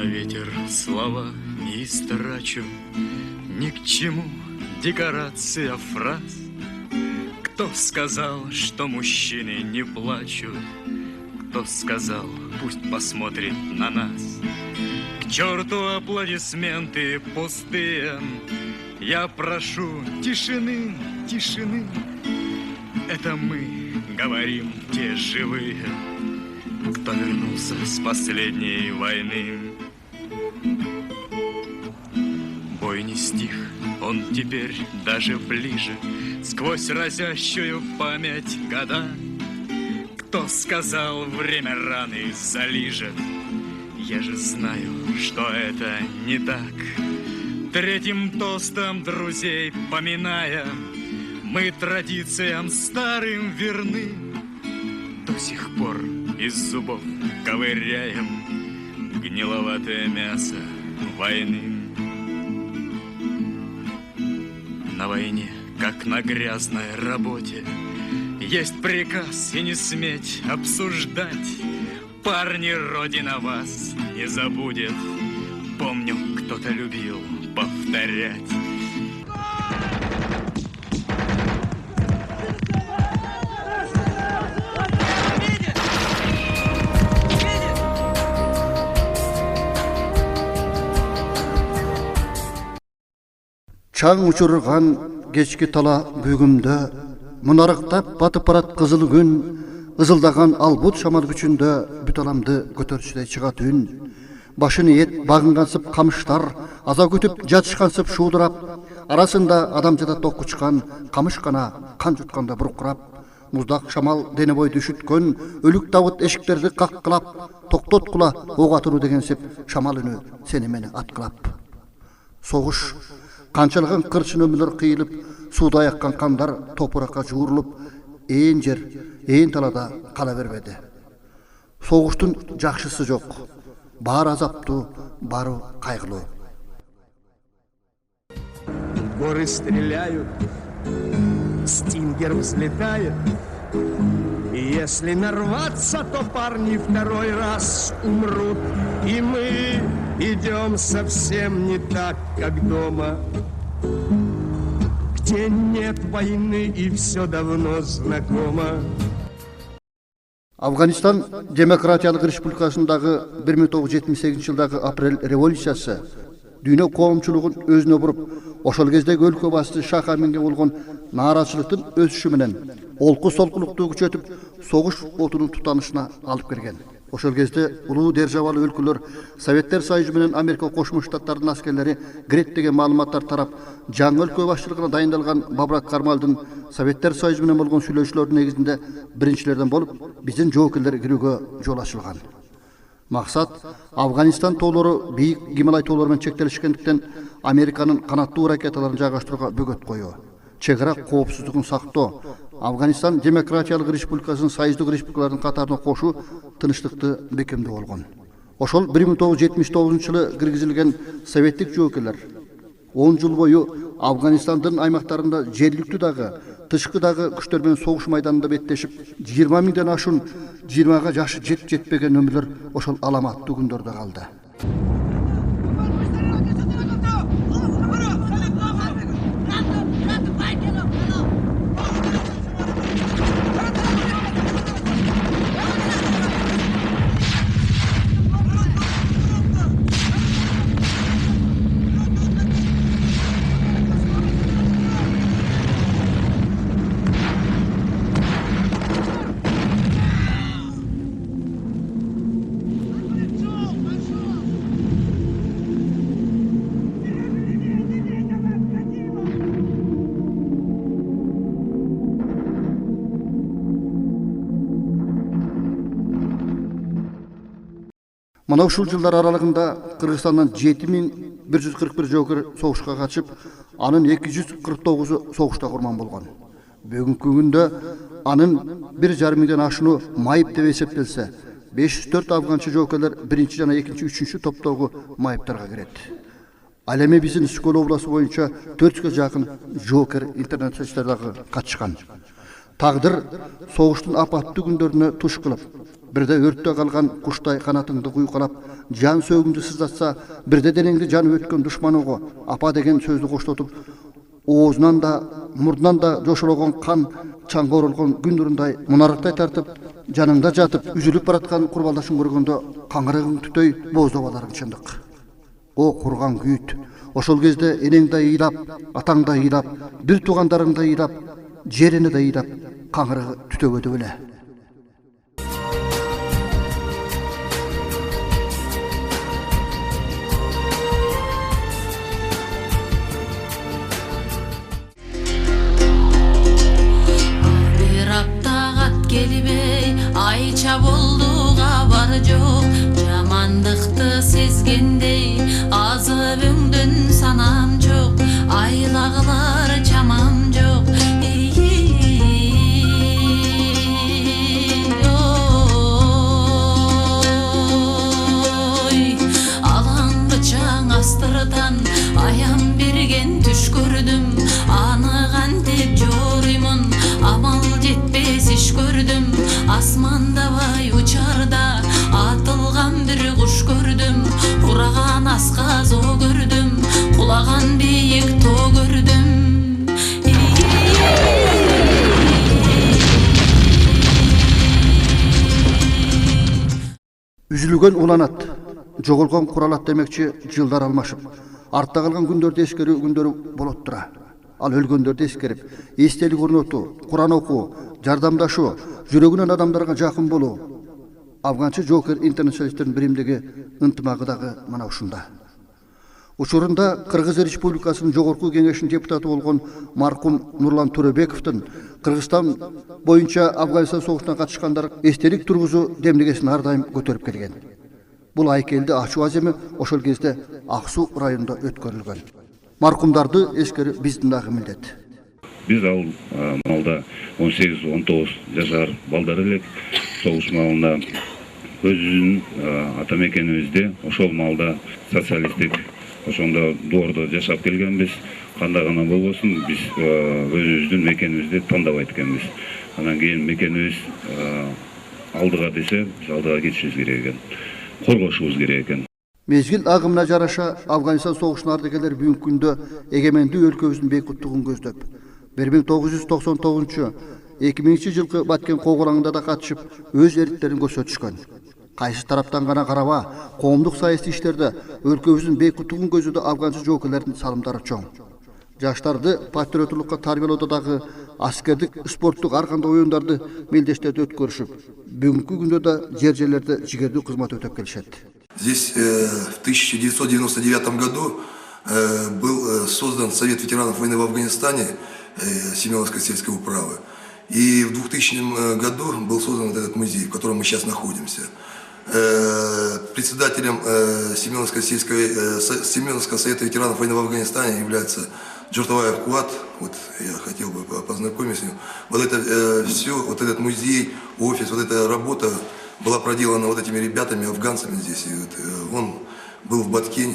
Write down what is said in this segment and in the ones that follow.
на ветер слова не истрачу, ни к чему декорация фраз. Кто сказал, что мужчины не плачут? Кто сказал, пусть посмотрит на нас? К черту аплодисменты пустые, я прошу тишины, тишины. Это мы говорим, те живые, кто вернулся с последней войны. Бой не стих, он теперь даже ближе, сквозь разящую память года. Кто сказал, время раны залижет? Я же знаю, что это не так. Третьим тостом друзей поминая, мы традициям старым верны. До сих пор из зубов ковыряем гниловатое мясо войны. На войне, как на грязной работе, есть приказ и не сметь обсуждать. Парни, Родина вас не забудет. Помню, кто-то любил повторять. Çaң uçurgan geçki tala bugümde, munarıqtap batıp barat kızıl gün, ızıldagan albut şamar güçünde bütalamdı götörçüde çıgat ün. Başını yet bağıngansıp kamışlar, aza kütüp jatışkansıp şuudurap, arasında adamcada tokku çıkan, kamış kana kan jutkanda buruqurap, muzdaq şamal dene boy düşütkön, ölük davut eşiklerdi qaqqılap, toktot kula oğa atırı degensip, şamal ünü seni meni atkılap. Soğuş, kançalığın kırçın ömürler kıyılıp, suda yakkan kandar toprakka juğurulup, eğin jer, eğin talada kala vermedi. Soğuştun жақшысы жоқ, бар азапты, бары кайгылуу. Горы стреляют, стингер взлетает. И если нарваться, то парни второй раз умрут. И мы идем совсем не так, как дома, где нет войны и все давно знакомо. Afganistan Demokratiялык Республикасындагы 1978 жылдагы апрель революциясы дүйнө коомчулугун өзүнө буруп, ошол кездеги өлкө башчысы Шах Аминге болгон нааразычылыктын өсүшү менен олку солкулукту күчөтүп, согуш отунун тутанышына алып келген. Ошол кезде улуу державалуу өлкөлөр Советтер Союзу менен Америка Кошмо Штаттарынын аскерлери кирет деген маалыматтар тарап, жаңы өлкө башчылыгына дайындалган Бабрак Кармалдын Советтер Союзу менен болгон сүйлөшүүлөрдүн негизинде биринчилерден болуп, биздин жоокерлер кирүүгө жол ачылган. Максат Афганистан тоолору бийик Гималай тоолору менен чектелишкендиктен Американын канаттуу ракеталарын жайгаштырууга бөгөт коюу, чек ара коопсуздугун сактоо, Афганистан Демократиялык Республикасын союздук республикалардын катарына кошуу тынчтыкты бекемдөө болгон. Ошол 1979 жылы киргизилген советтик жоокерлер 10 жыл бою Афганистандын аймактарында жергиликтүү дагы, тышкы дагы күчтөр менен согуш майданында беттешип, 20 миңден ашуун 20га жашы жетпеген өмүрлөр ошол аламаттуу күндөрдө калды. Мына ушул жылдар аралыгында Кыргызстандан 7141 жоокер согушка катышып, анын 249 согушта курман болгон. Бүгүнкү күндө анын 1,5 миңден ашууну майып деп эсептелсе, 504 афганчы жоокерлер 1-чи жана 2-чи, 3-чү топтогу майыптарга кирет. Ал эми биздин Скол областы боюнча 400га жакын жоокер интернет-сайтарга катышкан. Тагдыр согуштун апаттуу күндөрүнө туш кылып, Birde örtte kalgan kuştay kanatыңды kuyukalap, can sögündü sızlatsa, birde denengdi canı ötken düşmanığı apa degen sözdü koştutup, oğuzundan da, murdundan da coşulagan kan, çanga orulgan gündüründay, munarıktay tartıp, canında jatıp, üzülüp baratkan kurbaldaşın görgöndө kaڭırıgın tütöy bozdobalaryň çındyk. O kurgan güýt. Oşol gezde eneň da ýylap, ataň da ýylap, bir tugandaryň da ýylap, jerini da ýylap, kaڭırıgy tütögödü bile. Ayça bolduğa bar jok, jamandыкты sezgendey, azabыңdын sanam jok, aylagılar çamam jok. Alan bıçaң astırdan, ayam bergen түш көрдüm, аны kantip joruymun, amal жетпес iş gördüm. Asmanda bay uçarda atılgan bir kuş gördüm, kuragan askaz o gördüm, kulagan beyik to gördüm. Üzülgen ulanat, jogolgon kuralat demekçi жылдар almaşıp, artta kalgan gündörde eskeri gündörü bolottura. Al ölgöndörde eskerip, estelik ornotu, Kur'an oku, jardamdaşu, жүрөгүнөн адамдарга жакын болуу. Afgançı Joker internationalistlerin birimdigi ынтымагы дагы mana ушунда. Учурунда Кыргыз Республикасынын жогорку кеңешинин депутаты болгон маркум Нурлан Төрөбековдун Кыргызстан боюнча Афганистан согушуна катышкандар эстелик тургузуу демлегесин ар дайым көтөрүп келген. Бул айкелди ачуу аземи ошол кезде Ак Суу районунда өткөрүлгөн. Маркумдарды эскери биздин дагы милдет. Biz al malda 18-19 yaşar balдар элек soğuş malında özünün ata mekenimizde oşol malda sosyalistik oşonda doğruda yaşap gelgenbiz. Kanda gana bolbosun biz özümüzdün mekenimizde tandabay etkenbiz. Andan keyin mekenimiz aldıga dese biz aldıga geçişimiz gerek eken. Korgoşubuz gerek eken. Mezgil agımına jaraşa Afganistan soğuşuna ardıgeler büyük günde egemendi өлkөбүздүн beykuttuğun gözдөp. 1999-2000 жылкы баткен когулаңында да катышып, өз эриттерин көрсөтүшкөн. Кайсы тараптан гана караба, коомдук саясий иштерде өлкөбүздүн бейкуттугун көзөдө афганчы жоокерлердин салымдары чоң. Жаштарды патриоттулукка тарбиялоодо дагы аскердик, спорттук ар кандай оюндарды мелдештерде өткөрүшүп, бүгүнкү күндө да жер-жерлерде жигердүү кызмат өтөп келишет. Здесь в 1999 году был создан Совет ветеранов войны в Афганистане Семеновской сельской управы. И в 2000 году был создан вот этот музей, в котором мы сейчас находимся. Председателем Семеновского совета ветеранов войны в Афганистане является Джуртаваев Куат. Вот я хотел бы познакомиться с ним. Вот это все, вот этот музей, офис, вот эта работа была проделана вот этими ребятами, афганцами здесь. И вот он был в Баткене,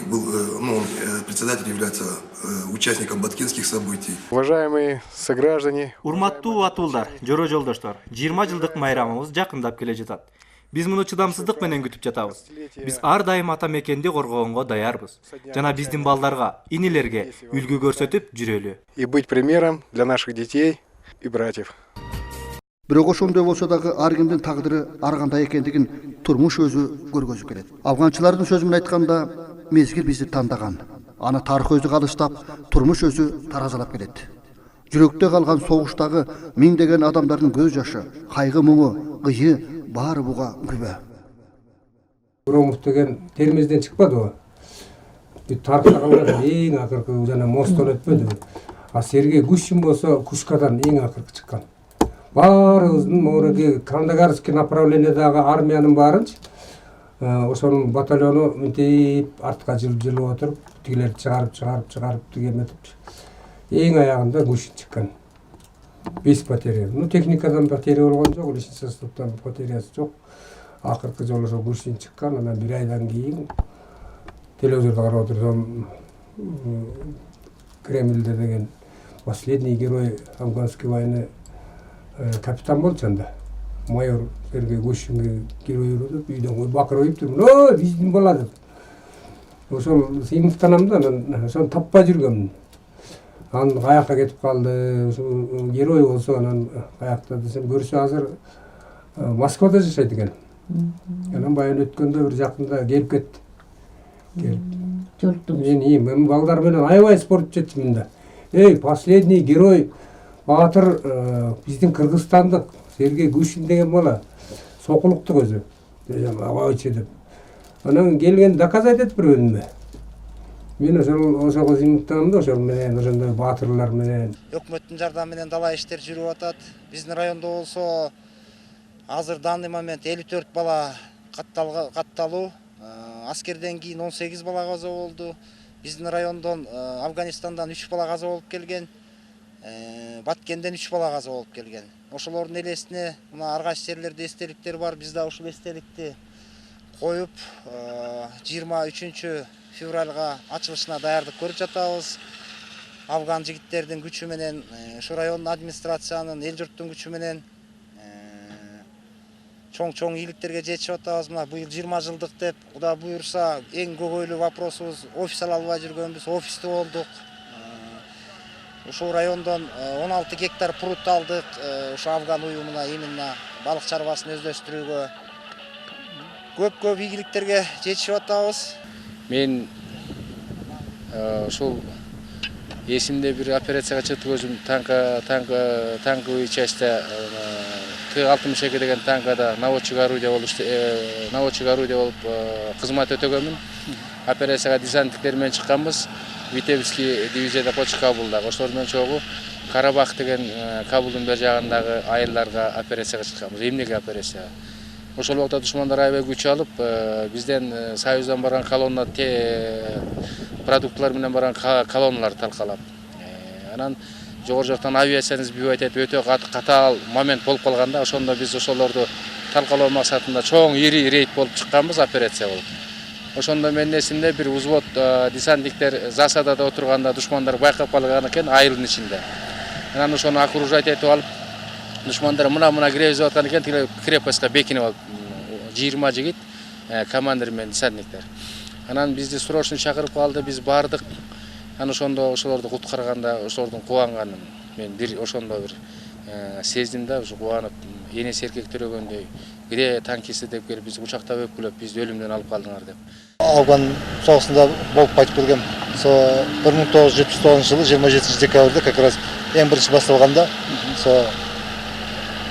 председатель является участником баткенских событий. Уважаемые сограждане, урматтуу атуулдар, жора жолдоштор, 20 жылдык майрамыбыз жакындап келе жатат. Биз муну чыдамсыздык менен күтүп жатабыз. Биз ар дайым ата мекенди коргогонго даярбыз. Жана биздин балдарга, инилерге үлгү көрсөтүп жүрөлү. И быть примером для наших детей и братьев. Бирок ошондой болсо дагы ар кимдин тагдыры ар кандай экендигин турмуш өзү көргөзүп келет. Афганчылардын сөзү менен айтканда, мезгил бизди тандаган. Аны тарых өзү калыштап, турмуш өзү таразалап келет. Жүрөктө калган согуштагы миңдеген адамдардын көз жашы, кайгы муңу, кыйы баары буга күбө. Громов деген термизден чыкпады о. Тарыхта калган эң акыркы жана мостон өтпөдү. А Сергей Гущин болсо Кушкадан эң акыркы чыккан. Баарыбыздын мореге Кандагарский направлениедагы армиянын баарынчы ошонун батальону мынтип артка жылып отуруп, тигилерди чыгарып тигеметип. Эң аягында Гущин чыккан. 5 потеря. Техникадан потеря болгон жок, личный составдан потерясы жок. Акыркы жолу ошо Гущин чыккан, анан бир айдан кийин телевизордо карап отурсам Кремльде деген последний герой афганской войны капитан болчу анда. майор Сергей Гущинге келип деп үйдөн кой бакырып турмун. Ой, биздин бала деп. Ошол сыймыктанам да, мен ошону таппай жүргөмүн. Анан каякка кетип калды, ушул герой болсо анан каякта десем көрсө азыр Москвада жашайт экен. Анан баягы өткөндө бир жакында келип кетти. Келип. Мен балдар менен аябай спорт чечимин да. Последний герой Батыр биздин кыргызстандык Сергей Гущин деген бала сокулуктук өзү. Абайчы деп. Анан келген доказать этип бербедимби? Мен ошого сыймыктанам да, ошол менен ошондой баатырлар менен. Өкмөттүн жардамы менен дала иштер жүрүп атат. Биздин райондо болсо азыр данный момент 54 бала катталуу. Аскерден кийин 18 бала каза болду. Биздин райондон Афганистандан 3 бала каза болуп келген. Баткенден 3 бала каза болуп келген. Ошолордун элесине мына ар кайсы жерлерде эстеликтер бар. Биз да ушул эстеликти коюп 23 февралга ачылышына даярдык көрүп жатабыз. Афган жигиттердин күчү менен, ушу райондун администрациянын, эл журттун күчү менен чоң ийгиликтерге жетишип атабыз. Мына быйыл 20 жылдык деп, Кудай буйрса, эң көбөйлүү вопросубуз офис ала албай жүргөнбүз, офисти болдук. Ушул райондон 16 гектар пруд алдык, ушу Афган уюмуна именно балык чарбасын өздөштүрүүгө. Көп ийгиликтерге жетишип атабыз. Мен ушул эсимде бир операцияга чыктык өзүм танковый частьта Т-62 деген танкада наводчик орудие болуп кызмат өтөгөнмүн. Операцияга десантниктер менен чыкканбыз. Витебский дивизияда Почка Кабулдагы. Ошолор менен чогуу Карабах деген Кабулдун бер жагындагы айылдарга операцияга чыкканбыз. Эмнеге операция? Ошол убакта душмандар аябай күч алып, бизден Союздан барган колонна продуктлар менен барган колонналар талкалап. Анан жогору жактан авиацияны сбивать этип өтө катаал момент болуп калганда, ошондо биз ошолорду талкалоо максатында чоң ири рейд болуп чыкканбыз, операция болуп. Ошондо менин эсимде бир взвод десантниктер засадада отурганда душмандар байкап калган экен айылдын ичинде. Анан ошону окружать этип алып, душмандар мына киребиз деп аткан экен, тиги крепостька бекинип алып 20 жигит командир менен десантниктер. Анан бизди срочно чакырып калды, биз бардык. Анан ошондо ошолорду куткарганда, ошолордун кубанганын мен бир ошондо бир сездим да, ушу кубанып, энеси эркек төрөгөндөй, где танкисти деп келип бизди кучактап өпкүлөп, бизди өлүмдөн алып калдыңар деп. Афган согушунда болуп кайтып келгем. 1979 жылы 27 декабрда как раз эң биринчи башталганда,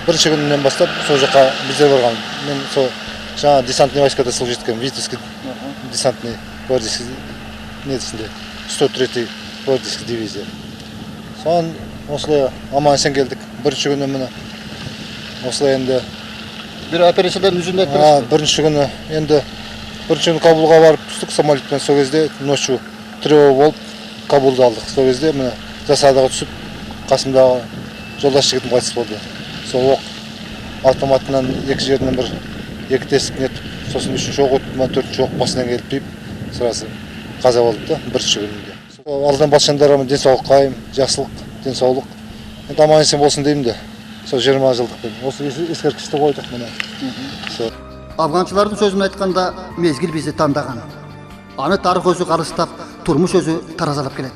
биринчи күнүнөн баштап сол жака биздер барган. Мен сол жаңа десантный войскада служить эткем, Витебский десантный гвардейский несинде 103-й гвардейский дивизия. Сон осылай аман-есен келдик. Биринчи күнү мына осылай энди бир операциядан жүзүндө айтып биринчи күнү энди биринчи күнү Кабулга барып түштүк самолетпен. Сол кезде ночью тревога болуп Кабулду алдык. Сол кезде мына засадага түсүп, касымдагы жолдаш жигитим кайтыс болду. Сол ок автоматынан эки жерден бир эки тесик нетип, сосын үчүнчү ок өтүп, төртүнчү ок басынан келип тийип, сразу каза болуп да биринчи күнүндө. Алдан батчандарыма ден соолук кайым, жакшылык, ден соолук. Эми аман-есен болсун дейм да. Сол 20 жылдык. Осы эскерткичти койдук мына. Афганчылардын сөзүн айтканда мезгил бизди тандаган. Аны тарых өзү калыстап, турмуш өзү таразалап келет.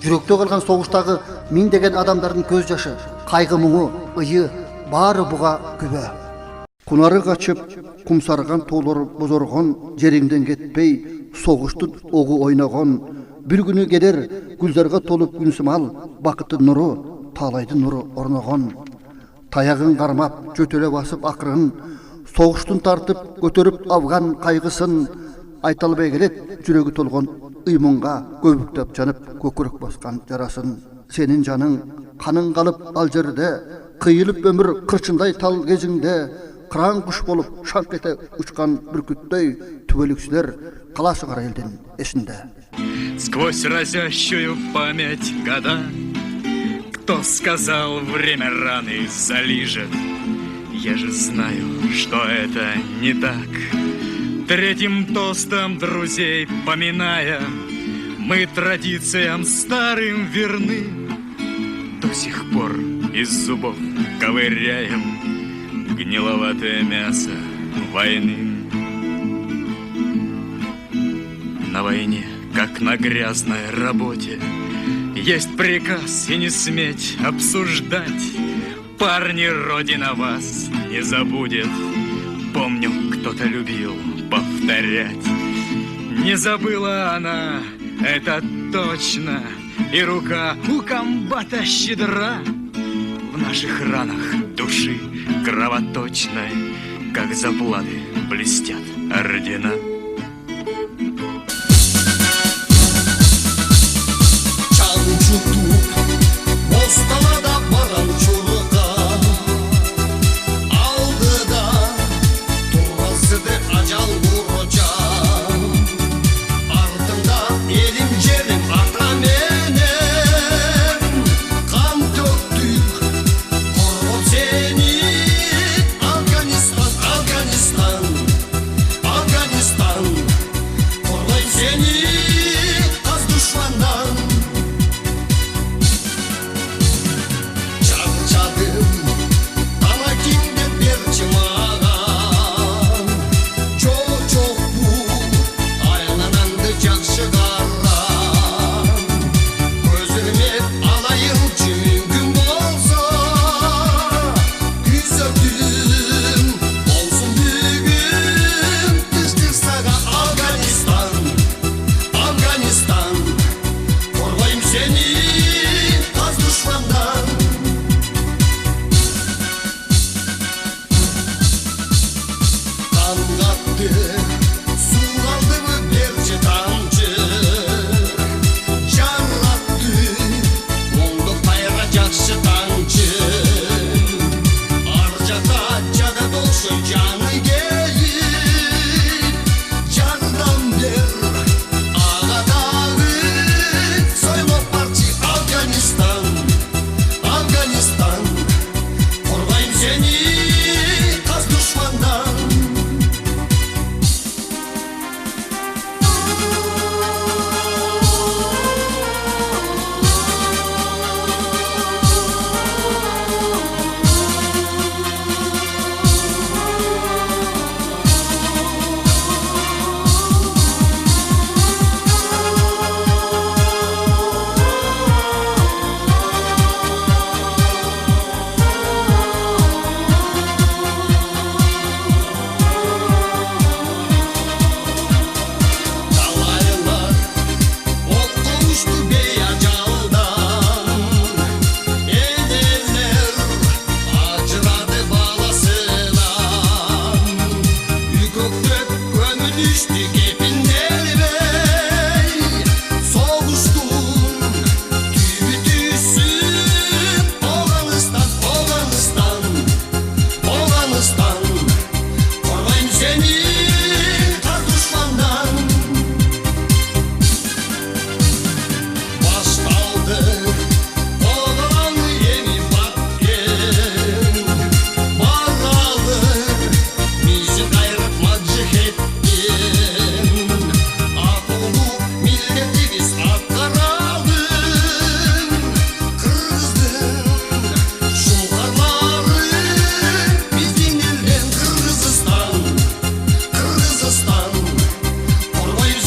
Жүрөктө калган согуштагы миңдеген адамдардын көз жашы, кайгы муңу, ыйы баары буга күбө. Кунары качып, кумсарган тоолор бозоргон, жериңден кетпей, согуштун огу ойногон, бир күнү келер гүлзарга толуп күнсымал, бакыттын нуру, таалайдын нуру орногон. Таягын кармап, жөтөлө басып акырын, согуштун тартып, көтөрүп Афган кайгысын, айта албай келет жүрөгү толгон ыймунга көбүктөп жанып көкүрөк баскан жарасын. Сенин жаның каның калып ал жерде, кыйылып өмүр кырчындай тал кезиңде, кыран куш болуп шаңк ете учкан бүркүттөй түбөлүксүлөр калашы кара элдин эсинде. Сквозь разящую память года, кто сказал, время раны залижет? Я же знаю, что это не так. Третьим тостом друзей поминая, мы традициям старым верны. До сих пор из зубов ковыряем гниловатое мясо войны. На войне, как на грязной работе, есть приказ и не сметь обсуждать. Парни, Родина вас не забудет. Помню, кто-то любил повторять. Не забыла она, это точно. И рука у комбата щедра. В наших ранах души кровоточной, как заплаты блестят ордена. Bostalada baran çurga aldı da turasıdır acal vuracak. Ardında elim cerim ata menem kan döktük korkut seni. Afganistan, Afganistan, Afganistan, koruyayım seni az düşmandan.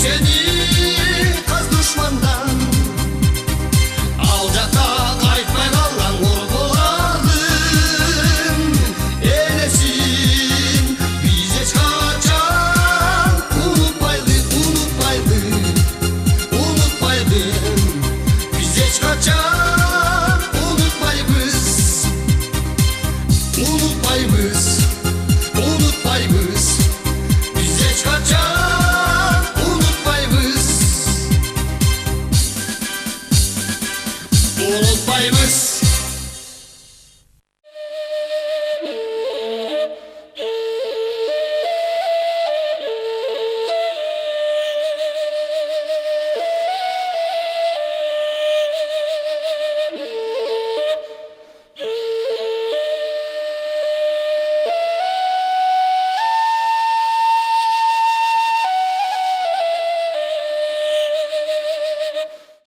Seni